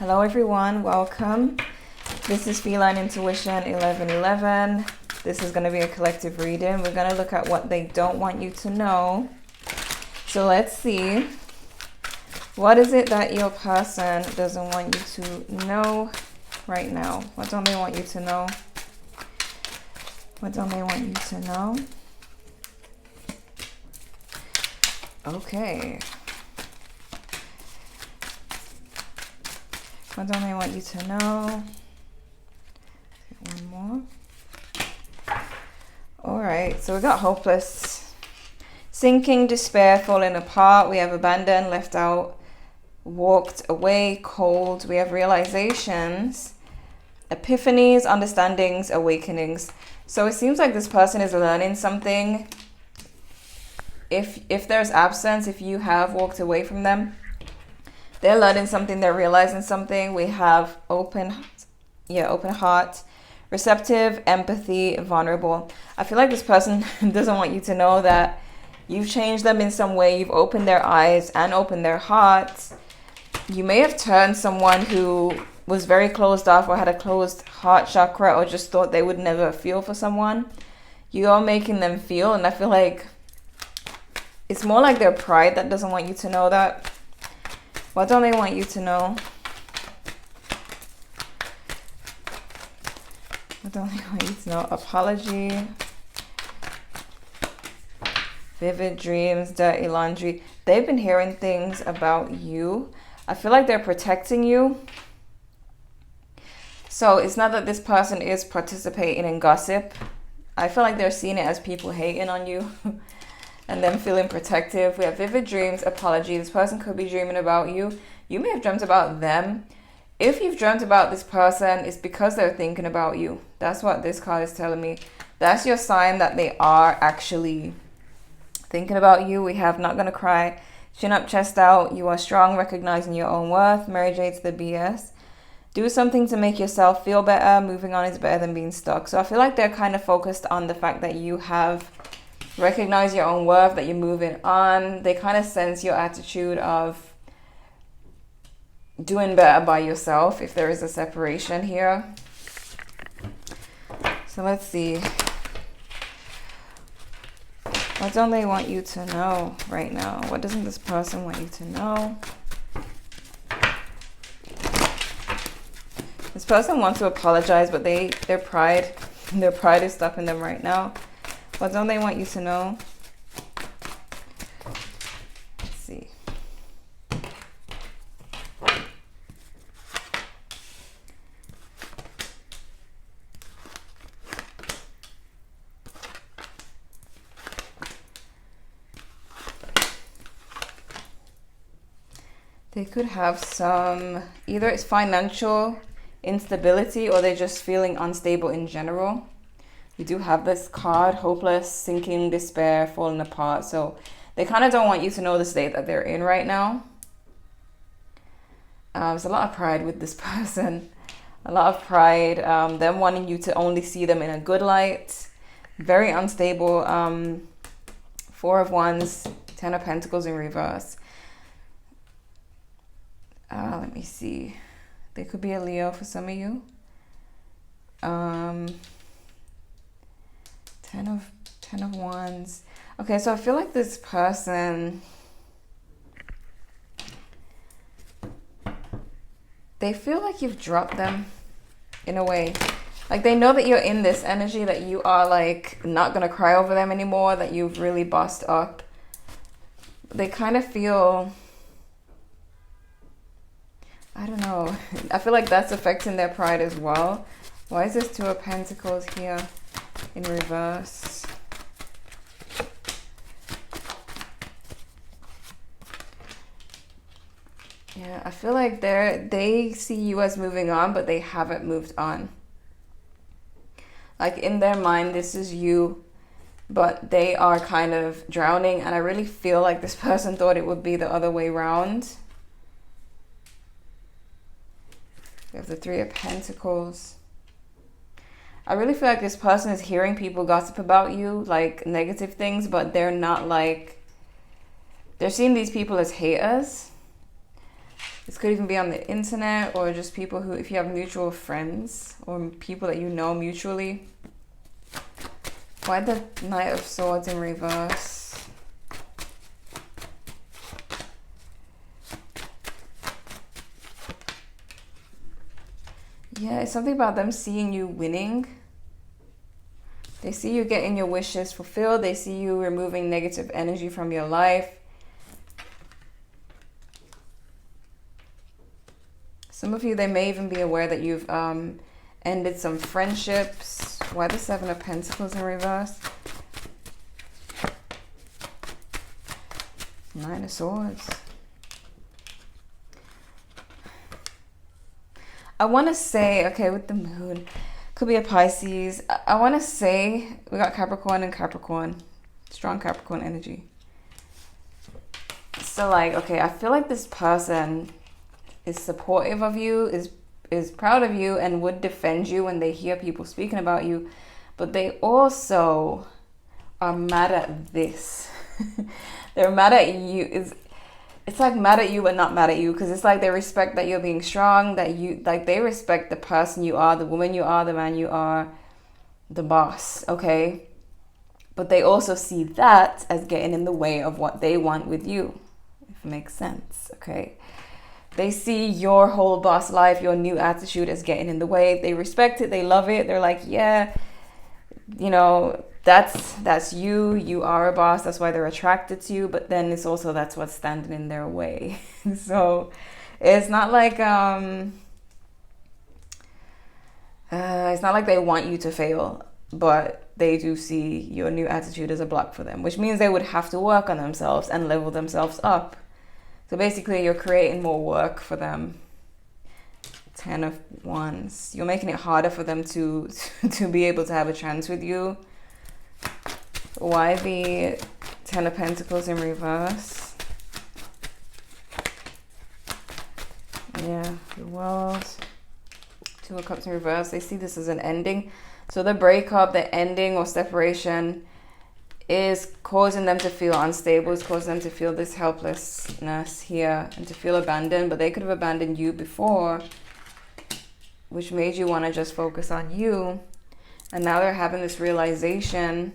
Hello everyone, welcome. This is Feline Intuition 1111. This is going to be a collective reading. We're going to look at what they don't want you to know. So let's see. What is it that your person doesn't want you to know right now? What don't they want you to know? What don't they want you to know? Okay. What don't they want you to know? One more. All right, so we got hopeless, sinking, despair, falling apart. We have abandoned, left out, walked away, cold. We have realizations, epiphanies, understandings, awakenings. So it seems like this person is learning something. If there's absence, if you have walked away from them, they're learning something, they're realizing something. We have open heart, receptive, empathy, vulnerable. I feel like this person doesn't want you to know that you've changed them in some way. You've opened their eyes and opened their hearts. You may have turned someone who was very closed off or had a closed heart chakra or just thought they would never feel for someone. You are making them feel, and I feel like it's more like their pride that doesn't want you to know that. What don't they want you to know? What don't they want you to know? Apology, vivid dreams, dirty laundry. They've been hearing things about you. I feel like they're protecting you. So it's not that this person is participating in gossip. I feel like they're seeing it as people hating on you. And them feeling protective. We have vivid dreams, apology. This person could be dreaming about you. You may have dreamt about them. If you've dreamt about this person, it's because they're thinking about you. That's what this card is telling me. That's your sign that they are actually thinking about you. We have not gonna cry, chin up, chest out. You are strong, recognizing your own worth. Mary J to the BS. Do something to make yourself feel better. Moving on is better than being stuck. So I feel like they're kind of focused on the fact that you have recognize your own worth, that you're moving on. They kind of sense your attitude of doing better by yourself if there is a separation here. So let's see. What don't they want you to know right now? What doesn't this person want you to know? This person wants to apologize, but their pride is stopping them right now. What don't they want you to know? Let's see. They could have some, either it's financial instability or they're just feeling unstable in general. We do have this card, hopeless, sinking, despair, falling apart. So they kind of don't want you to know the state that they're in right now. There's a lot of pride with this person. A lot of pride. Them wanting you to only see them in a good light. Very unstable. 4 of Wands, 10 of Pentacles in reverse. Let me see. They could be a Leo for some of you. 10 of Wands. Okay, so I feel like this person, they feel like you've dropped them in a way. Like they know that you're in this energy, that you are like not gonna cry over them anymore, that you've really bossed up. They kind of feel, I don't know. I feel like that's affecting their pride as well. Why is this 2 of Pentacles here in reverse? Yeah, I feel like they see you as moving on, but they haven't moved on. Like in their mind, this is you, but they are kind of drowning. And I really feel like this person thought it would be the other way around. We have the 3 of Pentacles. I really feel like this person is hearing people gossip about you, like negative things, but they're not like, they're seeing these people as haters. This could even be on the internet, or just people who, if you have mutual friends or people that you know mutually. Why the Knight of Swords in reverse? Yeah, it's something about them seeing you winning. They see you getting your wishes fulfilled. They see you removing negative energy from your life. Some of you, they may even be aware that you've ended some friendships. Why the Seven of Pentacles in reverse? Nine of Swords. I want to say, okay, with the moon, could be a Pisces. I want to say we got Capricorn and Capricorn. Strong Capricorn energy. So like, okay, I feel like this person is supportive of you, is proud of you, and would defend you when they hear people speaking about you. But they also are mad at this. They're mad at you. It's like mad at you but not mad at you, because it's like they respect that you're being strong, that you, like, they respect the person you are, the woman you are, the man you are, the boss, okay? But they also see that as getting in the way of what they want with you, if it makes sense, okay? They see your whole boss life, your new attitude, as getting in the way. They respect it, they love it, they're like, yeah, you know, that's you. You are a boss. That's why they're attracted to you. But then it's also that's what's standing in their way. So it's not like they want you to fail, but they do see your new attitude as a block for them, which means they would have to work on themselves and level themselves up. So basically, you're creating more work for them. 10 of Wands. You're making it harder for them to be able to have a chance with you. Why the 10 of Pentacles in reverse? Yeah, the World. 2 of Cups in reverse. They see this as an ending. So the breakup, the ending or separation is causing them to feel unstable. It's causing them to feel this helplessness here and to feel abandoned. But they could have abandoned you before, which made you want to just focus on you. And now they're having this realization,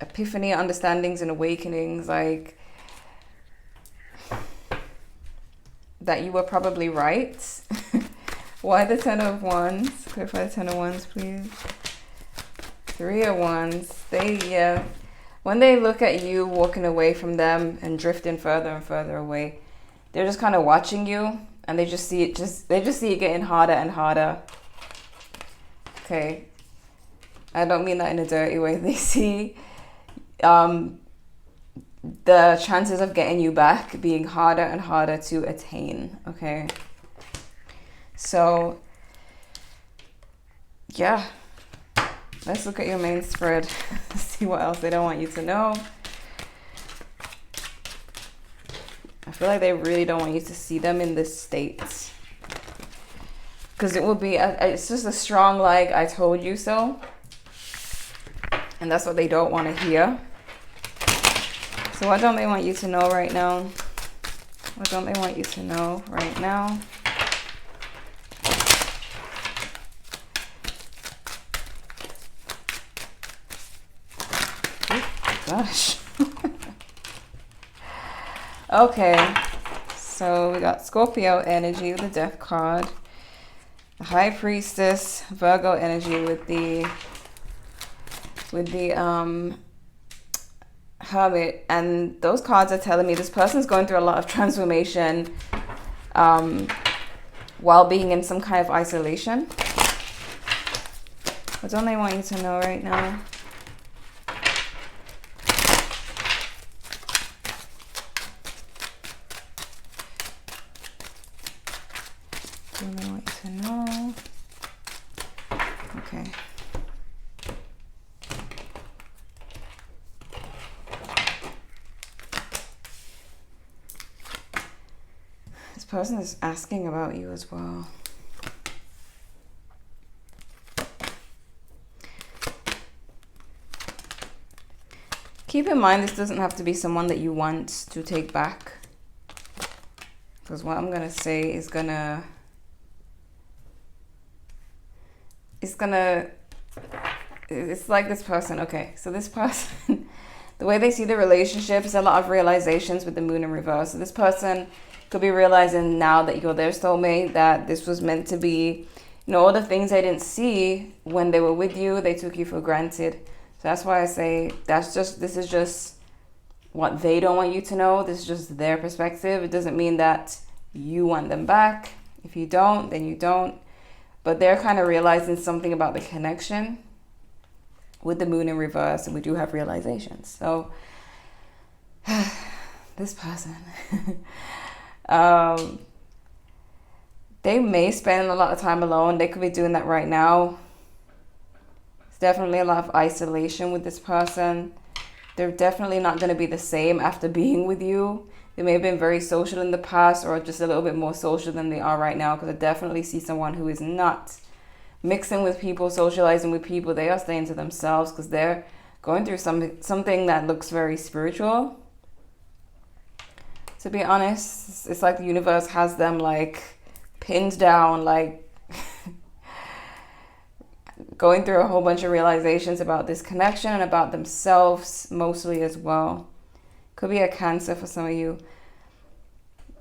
epiphany, understandings and awakenings, like that you were probably right. Why the 10 of Wands? Clarify the 10 of Wands, please. 3 of Wands. When they look at you walking away from them and drifting further and further away, they're just kind of watching you, and they just see it getting harder and harder. Okay. I don't mean that in a dirty way. They see the chances of getting you back being harder and harder to attain, okay? So, yeah. Let's look at your main spread. See what else they don't want you to know. I feel like they really don't want you to see them in this state. Because it will be, it's just a strong, like, I told you so. And that's what they don't want to hear. So what don't they want you to know right now? What don't they want you to know right now? Gosh. Okay, so we got Scorpio energy with the Death card, the High Priestess, Virgo energy with the Hermit, and those cards are telling me this person's going through a lot of transformation while being in some kind of isolation. What don't they want you to know right now? What do they want you to know? Okay. This person is asking about you as well. Keep in mind, this doesn't have to be someone that you want to take back. Because what I'm going to say is it's like this person. Okay, so this person, the way they see the relationship is a lot of realizations with the moon in reverse. So this person could be realizing now that you're their soulmate, that this was meant to be. You know, all the things they didn't see when they were with you, they took you for granted. So that's why I say this is just what they don't want you to know. This is just their perspective. It doesn't mean that you want them back. If you don't, then you don't. But they're kind of realizing something about the connection with the moon in reverse, and we do have realizations. So this person, they may spend a lot of time alone. They could be doing that right now. It's definitely a lot of isolation with this person. They're definitely not going to be the same after being with you. They may have been very social in the past, or just a little bit more social than they are right now, because I definitely see someone who is not mixing with people, socializing with people. They are staying to themselves because they're going through something that looks very spiritual. To be honest, it's like the universe has them like pinned down, like going through a whole bunch of realizations about this connection and about themselves mostly as well. Could be a Cancer for some of you.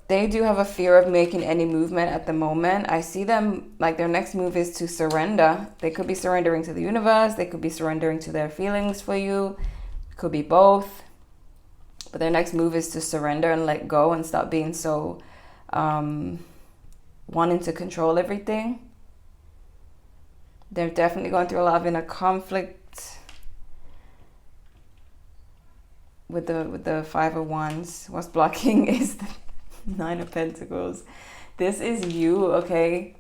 They do have a fear of making any movement at the moment. I see them like their next move is to surrender. They could be surrendering to the universe. They could be surrendering to their feelings for you. It could be both. But their next move is to surrender and let go and stop being so wanting to control everything. They're definitely going through a lot of inner conflict with the Five of Wands. What's blocking is the Nine of Pentacles. This is you, okay?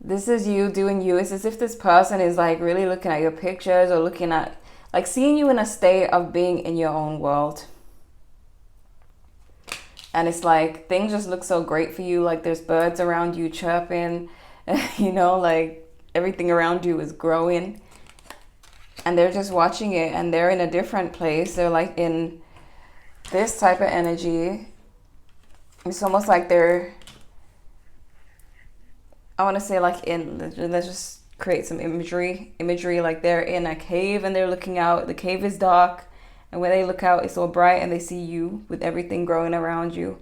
This is you doing you. It's as if this person is like really looking at your pictures, or looking at, like, seeing you in a state of being in your own world. And it's like things just look so great for you. Like there's birds around you chirping, you know, like everything around you is growing. And they're just watching it, and they're in a different place. They're like in this type of energy. It's almost like they're, I want to say like let's just create some imagery, like they're in a cave and they're looking out. The cave is dark, and when they look out, it's all bright, and they see you with everything growing around you,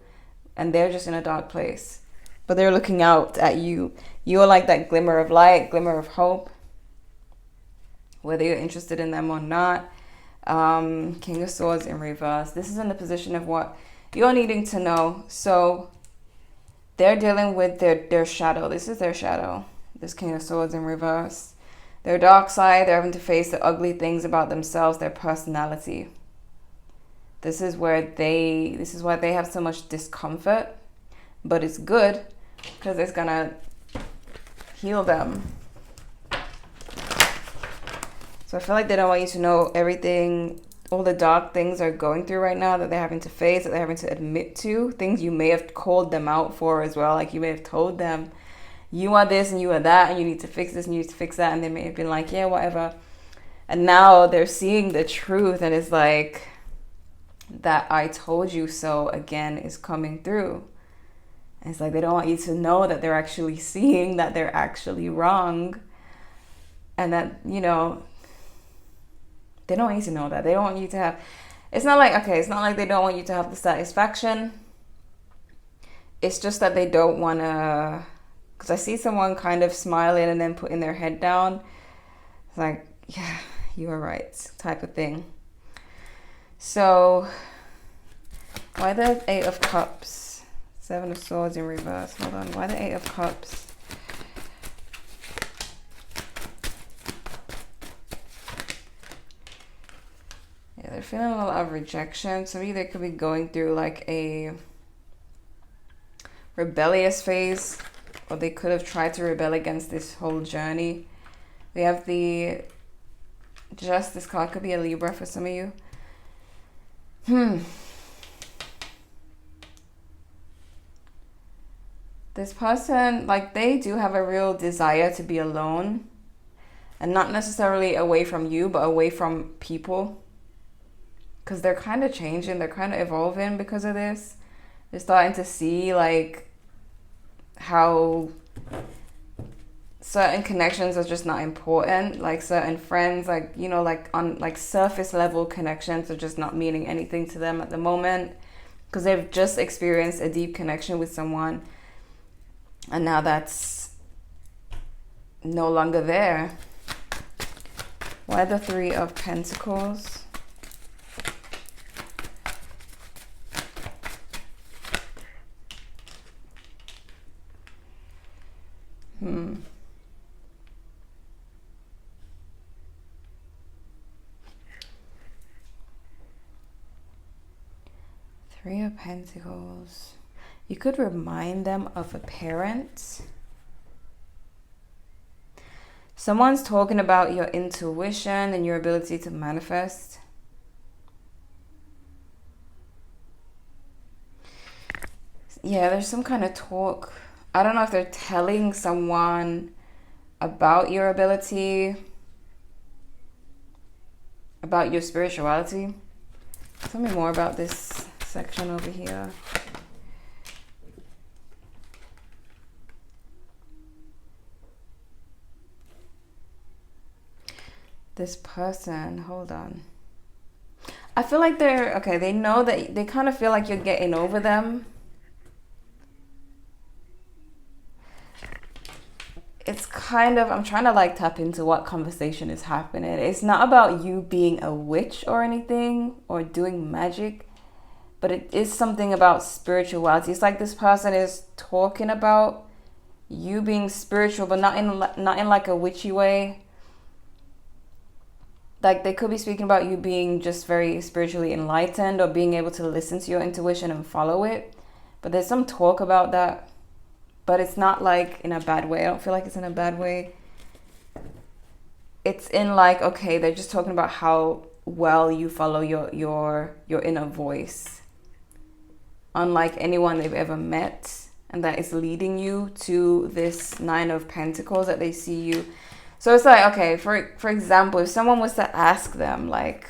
and they're just in a dark place. But they're looking out at you. You're like that glimmer of light, glimmer of hope, whether you're interested in them or not. King of Swords in reverse. This is in the position of what you're needing to know. So they're dealing with their shadow. This is their shadow. This King of Swords in reverse. Their dark side. They're having to face the ugly things about themselves, their personality. This is why they have so much discomfort. But it's good because it's gonna heal them. So I feel like they don't want you to know everything, all the dark things they're going through right now, that they're having to face, that they're having to admit to. Things you may have called them out for as well. Like you may have told them, you are this and you are that, and you need to fix this and you need to fix that. And they may have been like, yeah, whatever. And now they're seeing the truth, and it's like that I told you so again is coming through. And it's like they don't want you to know that they're actually seeing that they're actually wrong. And that, you know, they don't want you to know that. They don't want you to have, it's not like they don't want you to have the satisfaction. It's just that they don't want to, because I see someone kind of smiling and then putting their head down. It's like, yeah, you are right, type of thing. So, why the Eight of Cups? Seven of Swords in reverse. Hold on, why the Eight of Cups? Yeah, they're feeling a lot of rejection. Some of you, they could be going through like a rebellious phase, or they could have tried to rebel against this whole journey. We have the Justice card. Could be a Libra for some of you. This person, like, they do have a real desire to be alone, and not necessarily away from you, but away from people, because they're kind of changing, they're kind of evolving because of this. They're starting to see like how certain connections are just not important, like certain friends, like, you know, like on like surface level connections are just not meaning anything to them at the moment, because they've just experienced a deep connection with someone and now that's no longer there. Why the Three of Pentacles? Three of Pentacles. You could remind them of a parent. Someone's talking about your intuition and your ability to manifest. Yeah, there's some kind of talk. I don't know if they're telling someone about your ability, about your spirituality. Tell me more about this section over here. This person, hold on. I feel like they're, okay, they know that, they kind of feel like you're getting over them. It's kind of, I'm trying to like tap into what conversation is happening. It's not about you being a witch or anything or doing magic, but it is something about spirituality. It's like this person is talking about you being spiritual, but not in like a witchy way. Like they could be speaking about you being just very spiritually enlightened or being able to listen to your intuition and follow it. But there's some talk about that. But it's not like in a bad way. I don't feel like it's in a bad way. It's in like, okay, they're just talking about how well you follow your inner voice. Unlike anyone they've ever met, and that is leading you to this Nine of Pentacles, that they see you. So it's like, okay, for example, if someone was to ask them like,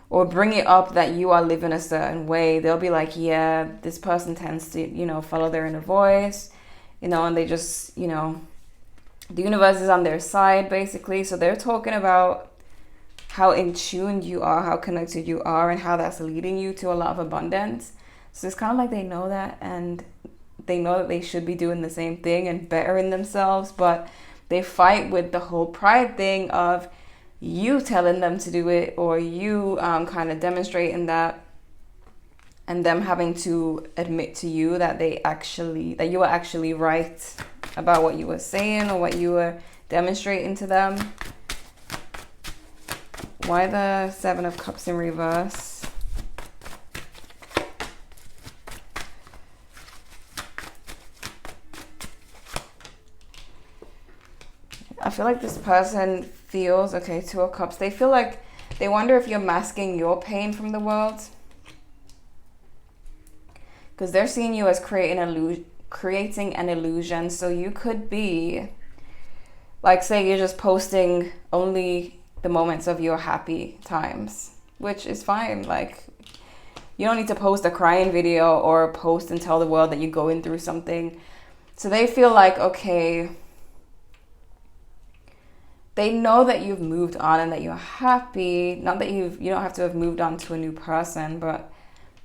or bring it up that you are living a certain way, they'll be like, yeah, this person tends to, you know, follow their inner voice, you know, and they just, you know, the universe is on their side basically. So they're talking about how in tune you are, how connected you are, and how that's leading you to a lot of abundance. So it's kind of like they know that, and they know that they should be doing the same thing and bettering themselves, but they fight with the whole pride thing of you telling them to do it, or you kind of demonstrating that, and them having to admit to you that that you were actually right about what you were saying or what you were demonstrating to them. Why the Seven of Cups in reverse? I feel like this person feels, okay, Two of Cups. They feel like they wonder if you're masking your pain from the world. Because they're seeing you as creating an illusion. So you could be, like, say you're just posting only the moments of your happy times, which is fine. Like, you don't need to post a crying video or post and tell the world that you're going through something. So they feel like, okay, they know that you've moved on and that you're happy. Not that you don't have to have moved on to a new person, but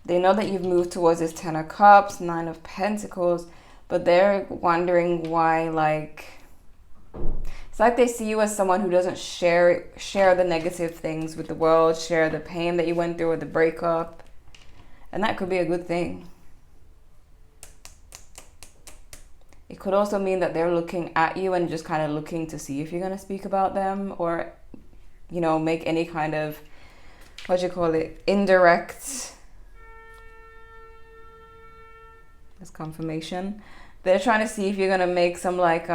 they know that you've moved towards this Ten of Cups, Nine of Pentacles, but they're wondering why, like, it's like they see you as someone who doesn't share the negative things with the world, share the pain that you went through with the breakup. And that could be a good thing. It could also mean that they're looking at you and just kind of looking to see if you're going to speak about them, or, you know, make any kind of, indirect, that's confirmation. They're trying to see if you're going to make some like,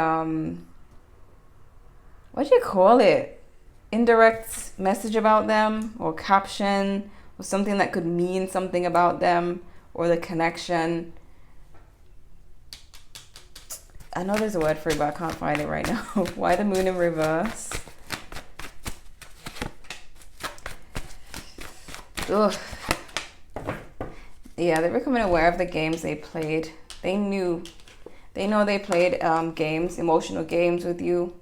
indirect message about them, or caption, or something that could mean something about them or the connection. I know there's a word for it, but I can't find it right now. Why the Moon in reverse? Ugh. Yeah, they're becoming aware of the games they played. They know they played games, emotional games with you.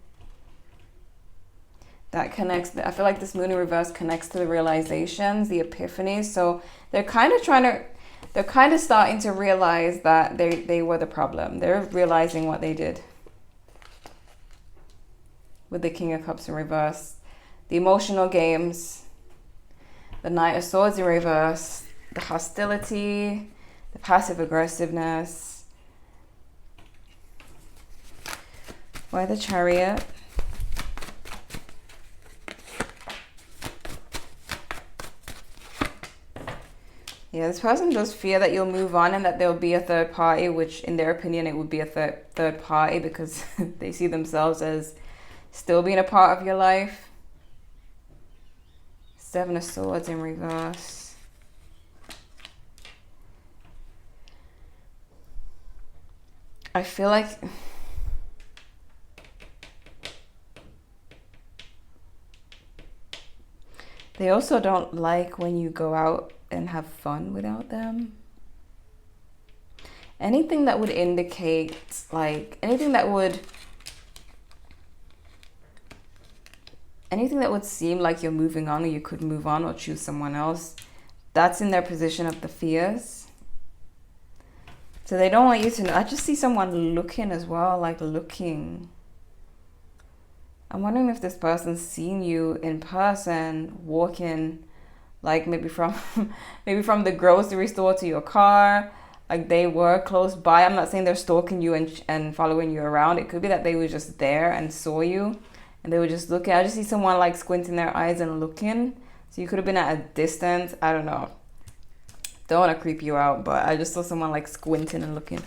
That connects. I feel like this moon in reverse connects to the realizations, the epiphanies. So they're kind of starting to realize that they were the problem. They're realizing what they did with the King of Cups in reverse. The emotional games, the Knight of Swords in reverse, the hostility, the passive aggressiveness. Why the Chariot? Yeah, this person does fear that you'll move on and that there'll be a third party, which in their opinion, it would be a third party because they see themselves as still being a part of your life. Seven of Swords in reverse. I feel like they also don't like when you go out and have fun without them. Anything that would indicate, like, anything that would seem like you're moving on, or you could move on or choose someone else, that's in their position of the fears. So they don't want you to know. I just see someone looking as well, like looking. I'm wondering if this person's seen you in person, walking, like maybe from the grocery store to your car, like they were close by. I'm not saying they're stalking you and following you around. It could be that they were just there and saw you and they were just looking. I just see someone like squinting their eyes and looking. So you could have been at a distance. I don't know. Don't want to creep you out, but I just saw someone like squinting and looking.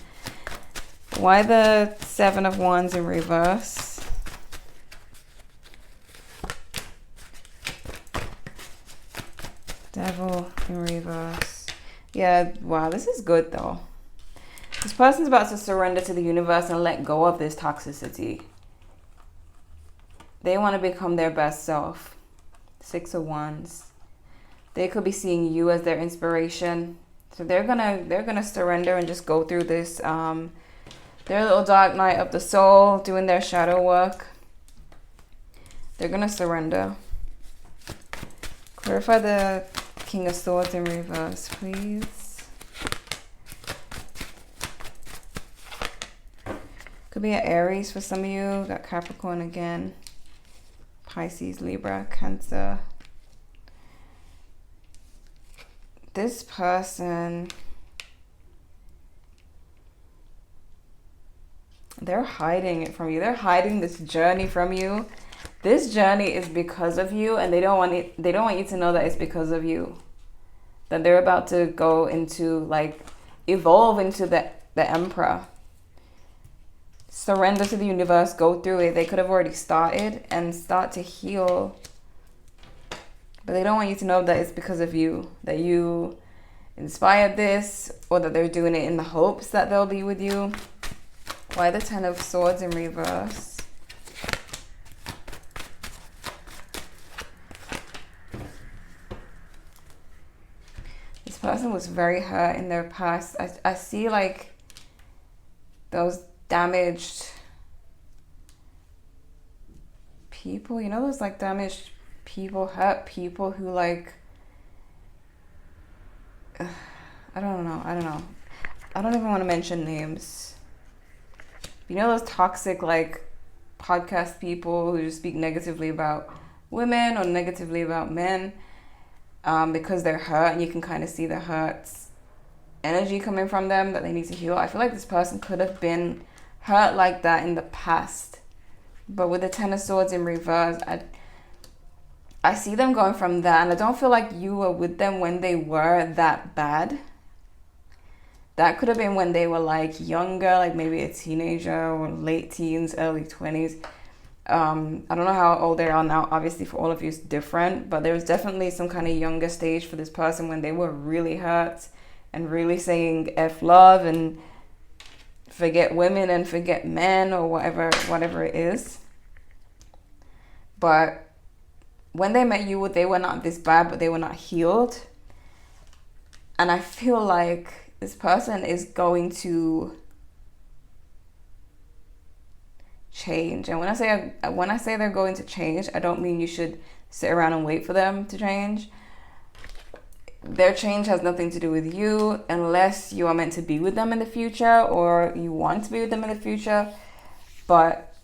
Why the Seven of Wands in reverse? Devil in reverse. Yeah, wow, this is good though. This person's about to surrender to the universe and let go of this toxicity. They want to become their best self. Six of Wands. They could be seeing you as their inspiration. So they're gonna surrender and just go through this their little dark night of the soul, doing their shadow work. They're gonna surrender. Clarify the King of Swords in reverse, please. Could be an Aries for some of you. Got Capricorn again. Pisces, Libra, Cancer. This person, they're hiding it from you. They're hiding this journey from you. This journey is because of you, and they don't want you to know that it's because of you. That they're about to go into, like, evolve into the Emperor. Surrender to the universe, go through it. They could have already started and start to heal. But they don't want you to know that it's because of you. That you inspired this, or that they're doing it in the hopes that they'll be with you. Why the Ten of Swords in reverse? This person was very hurt in their past. I see like those damaged people. You know those like damaged people, hurt people who like... I don't know. I don't even want to mention names. You know those toxic like podcast people who just speak negatively about women or negatively about men because they're hurt, and you can kind of see the hurt energy coming from them that they need to heal. I feel like this person could have been hurt like that in the past, but with the Ten of Swords in reverse, I see them going from that, and I don't feel like you were with them when they were that bad. That could have been when they were like younger, like maybe a teenager or late teens, early 20s. I don't know how old they are now. Obviously for all of you it's different, but there was definitely some kind of younger stage for this person when they were really hurt and really saying F love and forget women and forget men or whatever it is. But when they met you, they were not this bad, but they were not healed. And I feel like this person is going to change. And when I say they're going to change, I don't mean you should sit around and wait for them to change. Their change has nothing to do with you unless you are meant to be with them in the future or you want to be with them in the future. But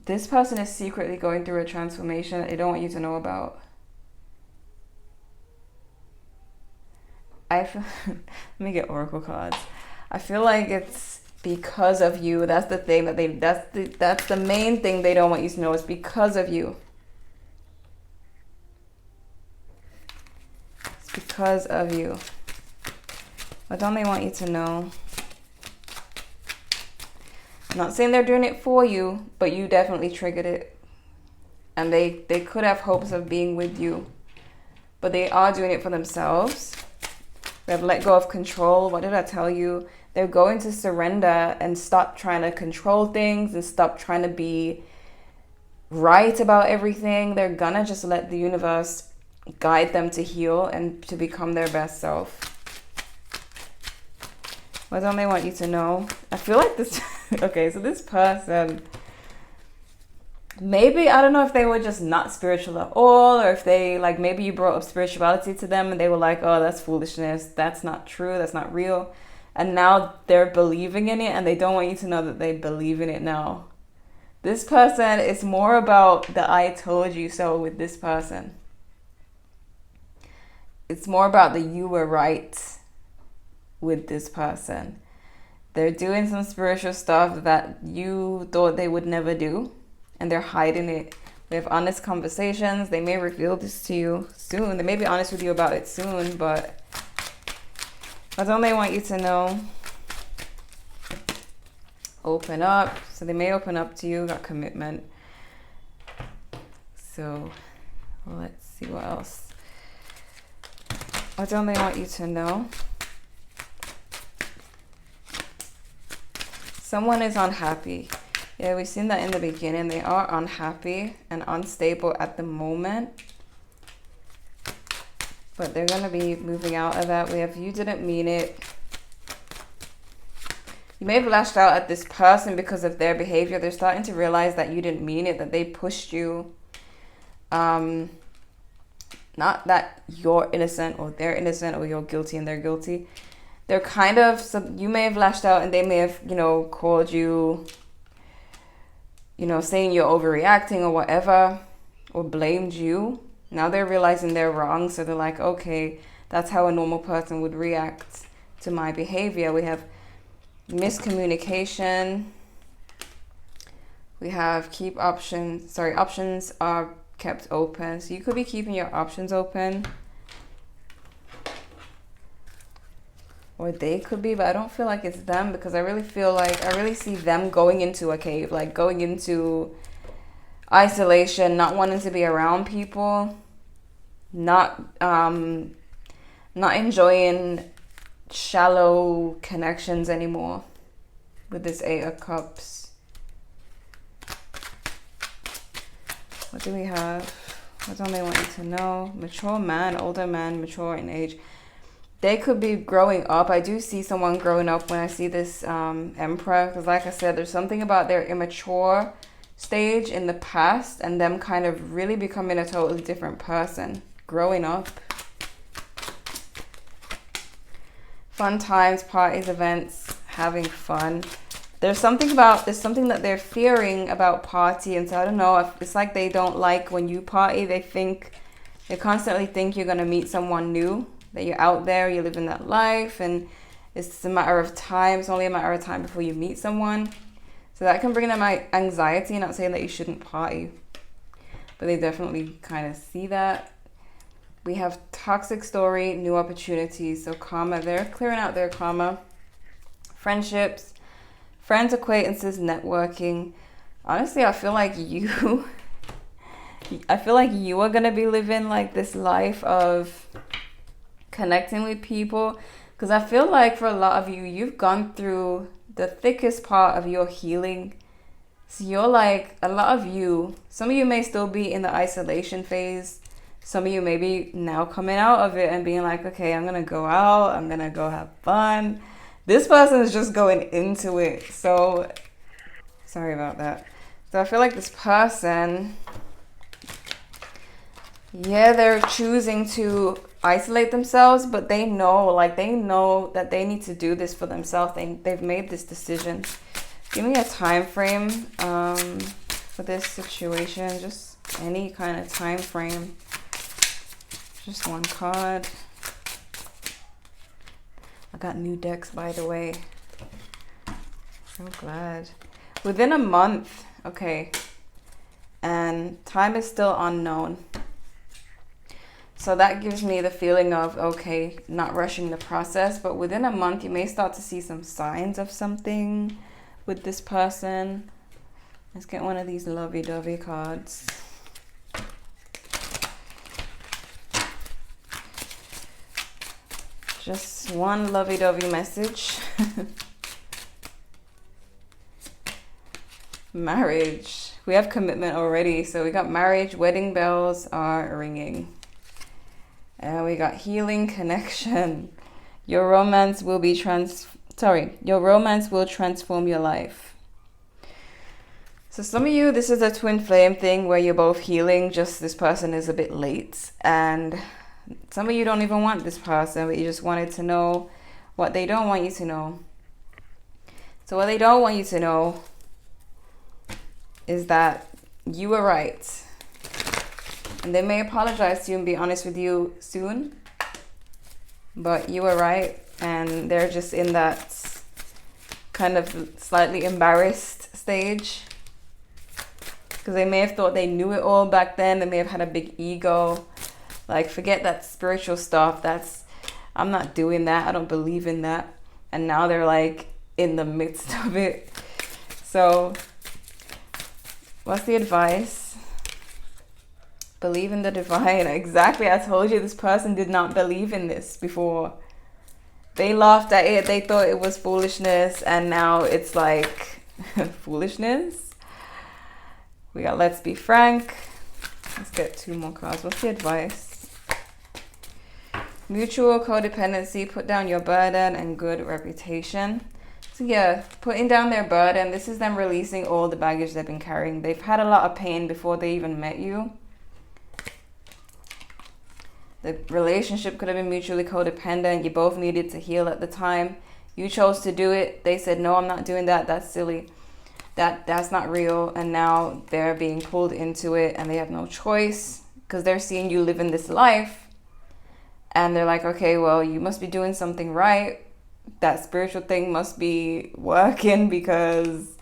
this person is secretly going through a transformation that they don't want you to know about. Let me get oracle cards. I feel like it's because of you. That's the thing that's the main thing they don't want you to know. It's because of you. It's because of you. What don't they want you to know? I'm not saying they're doing it for you, but you definitely triggered it. And they could have hopes of being with you, but they are doing it for themselves. They have let go of control. What did I tell you? They're going to surrender and stop trying to control things and stop trying to be right about everything. They're gonna just let the universe guide them to heal and to become their best self. What don't they want you to know? I feel like this... Okay, so this person... Maybe, I don't know if they were just not spiritual at all, or if they, like, maybe you brought up spirituality to them and they were like, oh, that's foolishness. That's not true. That's not real. And now they're believing in it and they don't want you to know that they believe in it now. This person is more about the I told you so with this person. It's more about the you were right with this person. They're doing some spiritual stuff that you thought they would never do. And they're hiding it. We have honest conversations. They may reveal this to you soon. They may be honest with you about it soon, but what don't they want you to know? Open up. So they may open up to you. Got commitment. So let's see what else. What don't they want you to know? Someone is unhappy. Yeah, we've seen that in the beginning. They are unhappy and unstable at the moment. But they're going to be moving out of that. We have you didn't mean it. You may have lashed out at this person because of their behavior. They're starting to realize that you didn't mean it, that they pushed you. Not that you're innocent or they're innocent or you're guilty and they're guilty. They're kind of, so you may have lashed out and they may have, called you, saying you're overreacting or whatever, or blamed you. Now they're realizing they're wrong. So they're like, okay, that's how a normal person would react to my behavior. We have miscommunication. We have options are kept open. So you could be keeping your options open. Or they could be, but I don't feel like it's them because I really feel like I really see them going into a cave, like going into isolation, not wanting to be around people, not enjoying shallow connections anymore with this 8 of Cups. What do we have? What don't they want you to know? Mature man, older man, mature in age. They could be growing up. I do see someone growing up when I see this Emperor. Because like I said, there's something about their immature stage in the past and them kind of really becoming a totally different person. Growing up. Fun times, parties, events, having fun. There's something that they're fearing about party. And so I don't know, it's like they don't like when you party. They constantly think you're going to meet someone new. That you're out there, you're living that life, and it's a matter of time. It's only a matter of time before you meet someone. So that can bring them anxiety. Not saying that you shouldn't party, but they definitely kind of see that. We have toxic story, new opportunities. So karma, they're clearing out their karma. Friendships, friends, acquaintances, networking. Honestly, I feel like you are going to be living like this life of connecting with people, because I feel like for a lot of you, you've gone through the thickest part of your healing. So you're like, a lot of you, some of you may still be in the isolation phase. Some of you maybe now coming out of it and being like, okay, I'm gonna go out, I'm gonna go have fun. This person is just going into it. So sorry about that. So I feel like this person, yeah, they're choosing to isolate themselves, but they know that they need to do this for themselves. They've made this decision. Give me a time frame for this situation, just any kind of time frame. Just one card. I got new decks, by the way. So glad. Within a month, okay. And time is still unknown. So that gives me the feeling of, okay, not rushing the process, but within a month, you may start to see some signs of something with this person. Let's get one of these lovey-dovey cards. Just one lovey-dovey message. Marriage. We have commitment already. So we got marriage, wedding bells are ringing. And we got healing connection. Your romance will transform your life. So some of you, this is a twin flame thing where you're both healing, just this person is a bit late. And some of you don't even want this person, but you just wanted to know what they don't want you to know. So what they don't want you to know is that you were right. And they may apologize to you and be honest with you soon. But you were right. And they're just in that kind of slightly embarrassed stage. Because they may have thought they knew it all back then. They may have had a big ego. Like, forget that spiritual stuff. I'm not doing that. I don't believe in that. And now they're like in the midst of it. So what's the advice? Believe in the divine. Exactly. I told you this person did not believe in this before. They laughed at it. They thought it was foolishness. And now it's like foolishness. We got let's be frank. Let's get two more cards. What's the advice? Mutual codependency, put down your burden, and good reputation. So yeah, putting down their burden, this is them releasing all the baggage they've been carrying. They've had a lot of pain before they even met you. The relationship could have been mutually codependent. You both needed to heal at the time. You chose to do it. They said, no, I'm not doing that. That's silly. That's not real. And now they're being pulled into it and they have no choice because they're seeing you living this life. And they're like, okay, well, you must be doing something right. That spiritual thing must be working because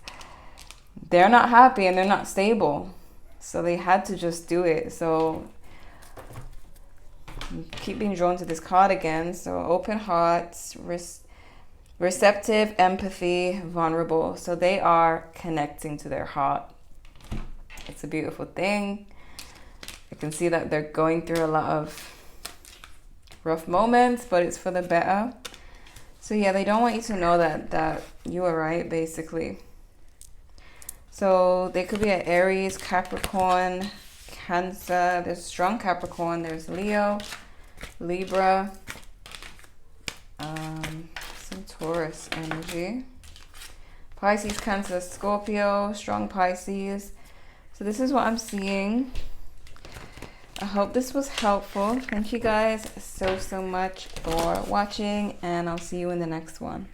they're not happy and they're not stable. So they had to just do it. So keep being drawn to this card again. So open hearts, receptive, empathy, vulnerable. So they are connecting to their heart. It's a beautiful thing. I can see that they're going through a lot of rough moments, but it's for the better. So yeah, they don't want you to know that you were right, basically. So they could be an Aries, Capricorn, Cancer. There's strong Capricorn. There's Leo, Libra, some Taurus energy. Pisces, Cancer, Scorpio, strong Pisces. So this is what I'm seeing. I hope this was helpful. Thank you guys so much for watching, and I'll see you in the next one.